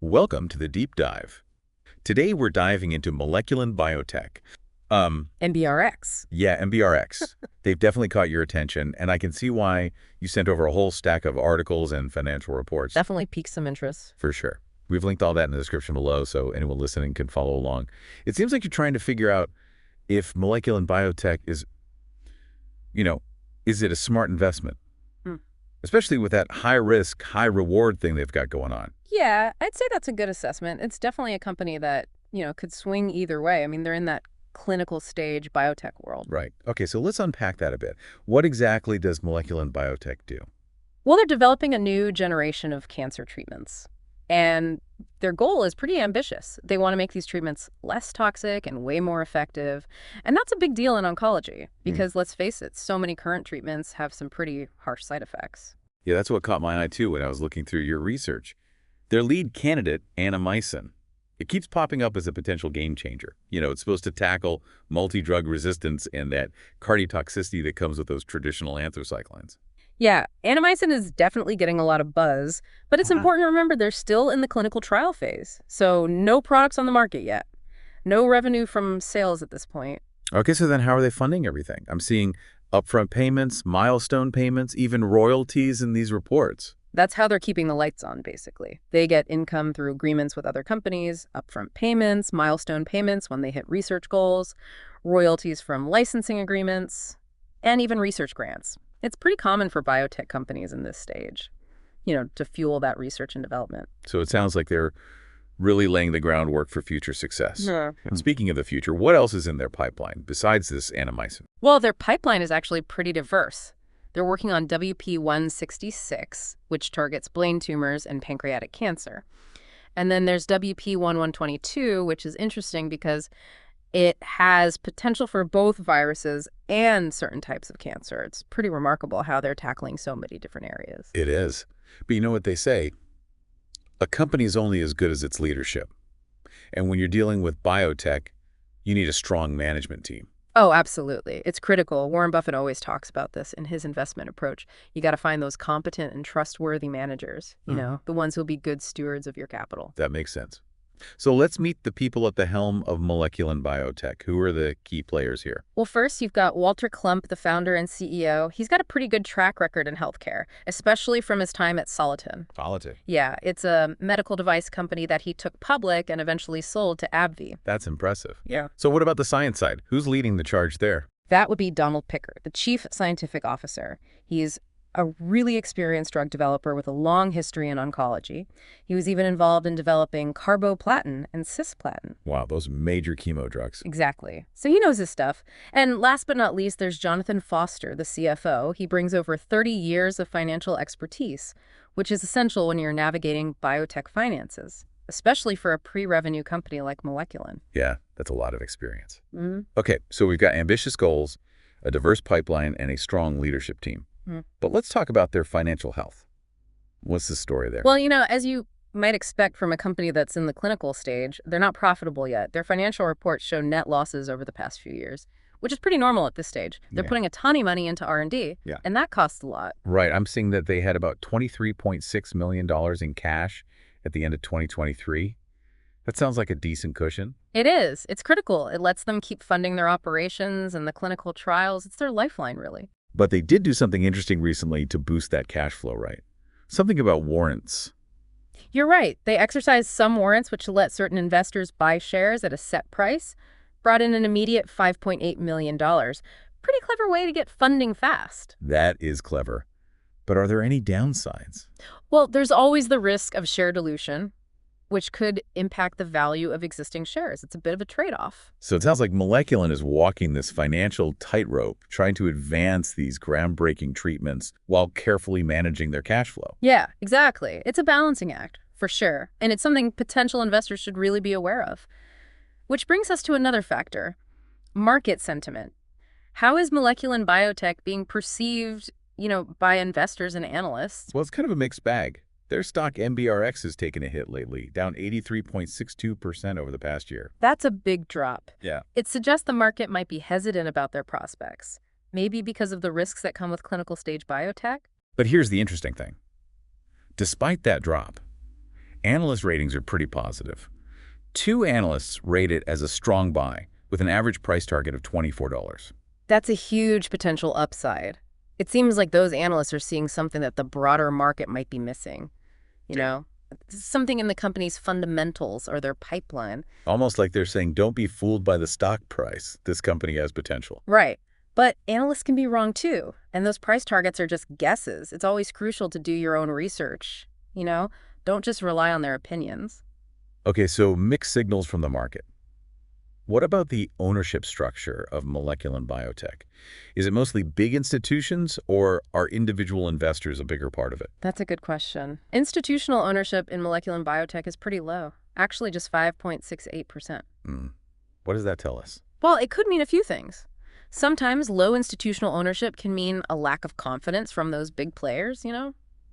Welcome to the Deep Dive. Today we're diving into Moleculin Biotech. MBRX. Yeah, MBRX. They've definitely caught your attention, and I can see why you sent over a whole stack of articles and financial reports. Definitely piqued some interest. For sure. We've linked all that in the description below, so anyone listening can follow along. It seems like you're trying to figure out if Moleculin Biotech is, is it a smart investment? Especially with that high-risk, high-reward thing they've got going on. Yeah, I'd say that's a good assessment. It's definitely a company that, could swing either way. I mean, they're in that clinical stage biotech world. Right. Okay, so let's unpack that a bit. What exactly does Moleculin Biotech do? Well, they're developing a new generation of cancer treatments. And their goal is pretty ambitious. They want to make these treatments less toxic and way more effective. And that's a big deal in oncology because, let's face it, so many current treatments have some pretty harsh side effects. Yeah, that's what caught my eye, too, when I was looking through your research. Their lead candidate, Annamycin, it keeps popping up as a potential game changer. It's supposed to tackle multi-drug resistance and that cardiotoxicity that comes with those traditional anthracyclines. Yeah, Annamycin is definitely getting a lot of buzz, but it's important to remember they're still in the clinical trial phase. So no products on the market yet. No revenue from sales at this point. Okay, so then how are they funding everything? I'm seeing upfront payments, milestone payments, even royalties in these reports. That's how they're keeping the lights on, basically. They get income through agreements with other companies, upfront payments, milestone payments when they hit research goals, royalties from licensing agreements, and even research grants. It's pretty common for biotech companies in this stage, to fuel that research and development. So it sounds like they're really laying the groundwork for future success. Yeah. Speaking of the future, what else is in their pipeline besides this Annamycin? Well, their pipeline is actually pretty diverse. They're working on WP166, which targets brain tumors and pancreatic cancer. And then there's WP1122, which is interesting because it has potential for both viruses and certain types of cancer. It's pretty remarkable how they're tackling so many different areas. It is. But you know what they say? A company is only as good as its leadership. And when you're dealing with biotech, you need a strong management team. Oh, absolutely. It's critical. Warren Buffett always talks about this in his investment approach. You got to find those competent and trustworthy managers, the ones who'll be good stewards of your capital. That makes sense. So let's meet the people at the helm of Moleculin Biotech. Who are the key players here? Well, first, you've got Walter Klump, the founder and CEO. He's got a pretty good track record in healthcare, especially from his time at Soliton. Soliton? Yeah, it's a medical device company that he took public and eventually sold to AbbVie. That's impressive. Yeah. So what about the science side? Who's leading the charge there? That would be Donald Pickard, the chief scientific officer. He's a really experienced drug developer with a long history in oncology. He was even involved in developing carboplatin and cisplatin. Wow, those major chemo drugs. Exactly. So he knows his stuff. And last but not least, there's Jonathan Foster, the CFO. He brings over 30 years of financial expertise, which is essential when you're navigating biotech finances, especially for a pre-revenue company like Moleculin. Yeah, that's a lot of experience. Okay, so we've got ambitious goals, a diverse pipeline, and a strong leadership team. But let's talk about their financial health. What's the story there? Well, as you might expect from a company that's in the clinical stage, they're not profitable yet. Their financial reports show net losses over the past few years, which is pretty normal at this stage. They're putting a ton of money into R&D, and that costs a lot. Right. I'm seeing that they had about $23.6 million in cash at the end of 2023. That sounds like a decent cushion. It is. It's critical. It lets them keep funding their operations and the clinical trials. It's their lifeline, really. But they did do something interesting recently to boost that cash flow, right? Something about warrants. You're right. They exercised some warrants, which let certain investors buy shares at a set price, brought in an immediate $5.8 million. Pretty clever way to get funding fast. That is clever. But are there any downsides? Well, there's always the risk of share dilution, which could impact the value of existing shares. It's a bit of a trade-off. So it sounds like Moleculin is walking this financial tightrope, trying to advance these groundbreaking treatments while carefully managing their cash flow. Yeah, exactly. It's a balancing act, for sure. And it's something potential investors should really be aware of. Which brings us to another factor, market sentiment. How is Moleculin Biotech being perceived, by investors and analysts? Well, it's kind of a mixed bag. Their stock MBRX has taken a hit lately, down 83.62% over the past year. That's a big drop. Yeah. It suggests the market might be hesitant about their prospects, maybe because of the risks that come with clinical stage biotech. But here's the interesting thing. Despite that drop, Analyst ratings are pretty positive. 2 analysts rate it as a strong buy, with an average price target of $24. That's a huge potential upside. It seems like those analysts are seeing something that the broader market might be missing. You know, something in the company's fundamentals or their pipeline. Almost like they're saying, don't be fooled by the stock price. This company has potential. Right. But analysts can be wrong too. And those price targets are just guesses. It's always crucial to do your own research. Don't just rely on their opinions. Okay, so mixed signals from the market. What about the ownership structure of Moleculin Biotech? Is it mostly big institutions, or are individual investors a bigger part of it? That's a good question. Institutional ownership in Moleculin Biotech is pretty low, actually just 5.68%. What does that tell us? Well, it could mean a few things. Sometimes low institutional ownership can mean a lack of confidence from those big players.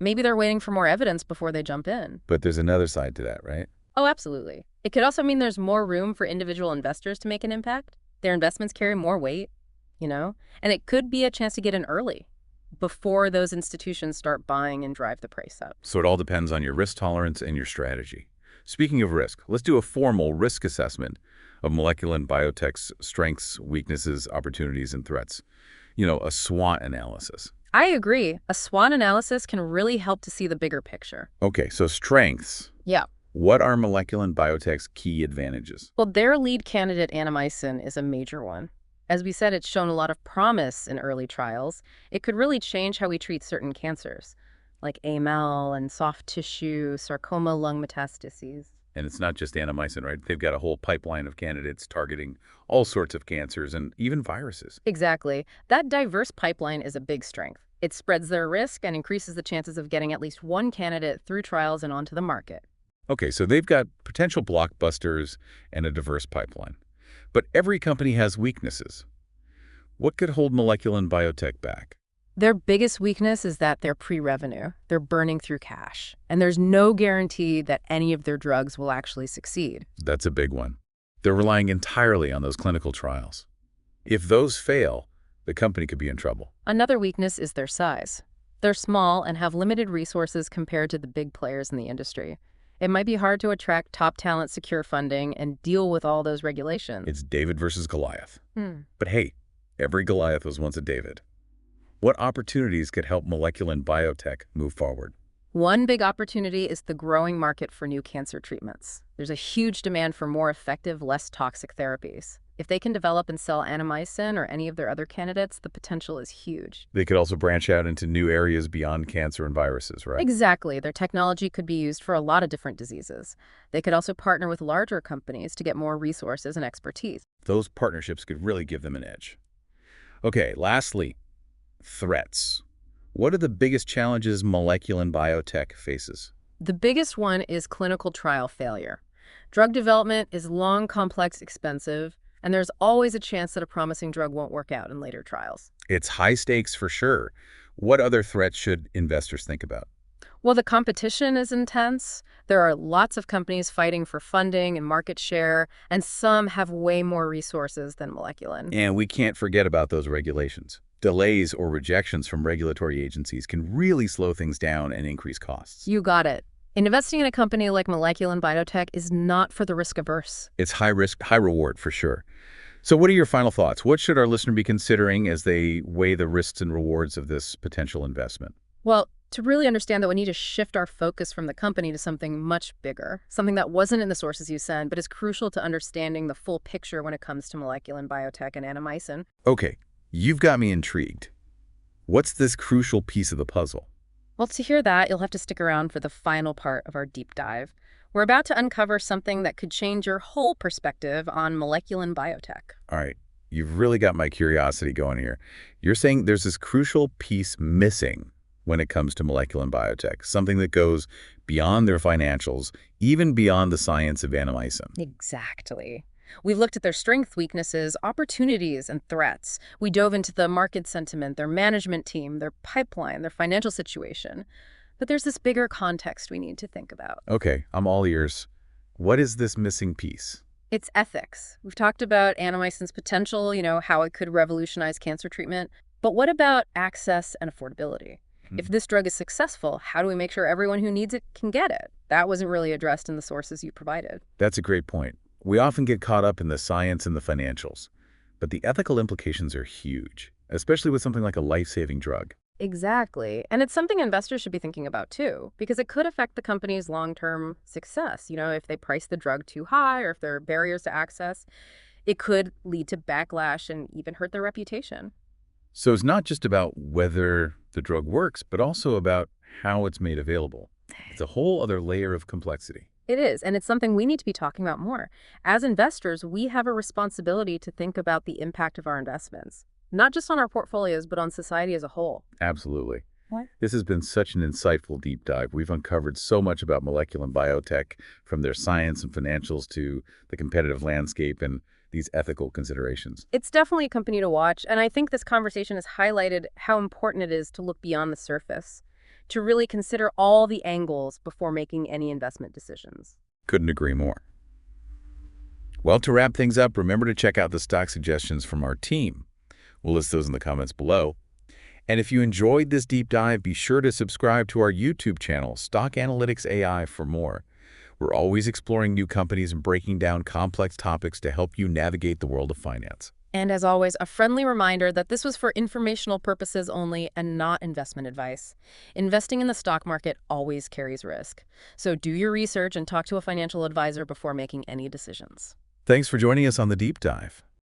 Maybe they're waiting for more evidence before they jump in. But there's another side to that, right? Oh, absolutely. It could also mean there's more room for individual investors to make an impact. Their investments carry more weight. And it could be a chance to get in early before those institutions start buying and drive the price up. So it all depends on your risk tolerance and your strategy. Speaking of risk, let's do a formal risk assessment of Moleculin Biotech's strengths, weaknesses, opportunities, and threats. A SWOT analysis. I agree. A SWOT analysis can really help to see the bigger picture. Okay, so strengths. Yeah. What are Moleculin Biotech's key advantages? Well, their lead candidate, Annamycin, is a major one. As we said, it's shown a lot of promise in early trials. It could really change how we treat certain cancers, like AML and soft tissue, sarcoma, lung metastases. And it's not just Annamycin, right? They've got a whole pipeline of candidates targeting all sorts of cancers and even viruses. Exactly. That diverse pipeline is a big strength. It spreads their risk and increases the chances of getting at least one candidate through trials and onto the market. Okay, so they've got potential blockbusters and a diverse pipeline. But every company has weaknesses. What could hold Moleculin Biotech back? Their biggest weakness is that they're pre-revenue. They're burning through cash. And there's no guarantee that any of their drugs will actually succeed. That's a big one. They're relying entirely on those clinical trials. If those fail, the company could be in trouble. Another weakness is their size. They're small and have limited resources compared to the big players in the industry. It might be hard to attract top talent, secure funding, and deal with all those regulations. It's David versus Goliath. But hey, every Goliath was once a David. What opportunities could help Moleculin Biotech move forward? One big opportunity is the growing market for new cancer treatments. There's a huge demand for more effective, less toxic therapies. If they can develop and sell Annamycin or any of their other candidates, the potential is huge. They could also branch out into new areas beyond cancer and viruses, right? Exactly. Their technology could be used for a lot of different diseases. They could also partner with larger companies to get more resources and expertise. Those partnerships could really give them an edge. Okay, lastly, threats. What are the biggest challenges Moleculin Biotech faces? The biggest one is clinical trial failure. Drug development is long, complex, expensive, and there's always a chance that a promising drug won't work out in later trials. It's high stakes for sure. What other threats should investors think about? Well, the competition is intense. There are lots of companies fighting for funding and market share, and some have way more resources than Moleculin. And we can't forget about those regulations. Delays or rejections from regulatory agencies can really slow things down and increase costs. You got it. Investing in a company like Moleculin Biotech is not for the risk-averse. It's high risk, high reward for sure. So what are your final thoughts? What should our listener be considering as they weigh the risks and rewards of this potential investment? Well, to really understand that we need to shift our focus from the company to something much bigger, something that wasn't in the sources you sent, but is crucial to understanding the full picture when it comes to Moleculin Biotech and Annamycin. Okay, you've got me intrigued. What's this crucial piece of the puzzle? Well, to hear that, you'll have to stick around for the final part of our deep dive. We're about to uncover something that could change your whole perspective on Moleculin Biotech. All right, you've really got my curiosity going here. You're saying there's this crucial piece missing when it comes to Moleculin Biotech, something that goes beyond their financials, even beyond the science of Annamycin. Exactly. We've looked at their strengths, weaknesses, opportunities, and threats. We dove into the market sentiment, their management team, their pipeline, their financial situation. But there's this bigger context we need to think about. Okay, I'm all ears. What is this missing piece? It's ethics. We've talked about Annamycin's potential, how it could revolutionize cancer treatment. But what about access and affordability? If this drug is successful, how do we make sure everyone who needs it can get it? That wasn't really addressed in the sources you provided. That's a great point. We often get caught up in the science and the financials, but the ethical implications are huge, especially with something like a life-saving drug. Exactly. And it's something investors should be thinking about too, because it could affect the company's long-term success. If they price the drug too high or if there are barriers to access, it could lead to backlash and even hurt their reputation. So it's not just about whether the drug works, but also about how it's made available. It's a whole other layer of complexity. It is, and it's something we need to be talking about more. As investors, we have a responsibility to think about the impact of our investments, not just on our portfolios, but on society as a whole. Absolutely. What? This has been such an insightful deep dive. We've uncovered so much about Moleculin Biotech, from their science and financials to the competitive landscape and these ethical considerations. It's definitely a company to watch, and I think this conversation has highlighted how important it is to look beyond the surface, to really consider all the angles before making any investment decisions. Couldn't agree more. Well, to wrap things up, remember to check out the stock suggestions from our team. We'll list those in the comments below. And if you enjoyed this deep dive, be sure to subscribe to our YouTube channel, Stock Analytics AI, for more. We're always exploring new companies and breaking down complex topics to help you navigate the world of finance. And as always, a friendly reminder that this was for informational purposes only and not investment advice. Investing in the stock market always carries risk. So do your research and talk to a financial advisor before making any decisions. Thanks for joining us on the deep dive.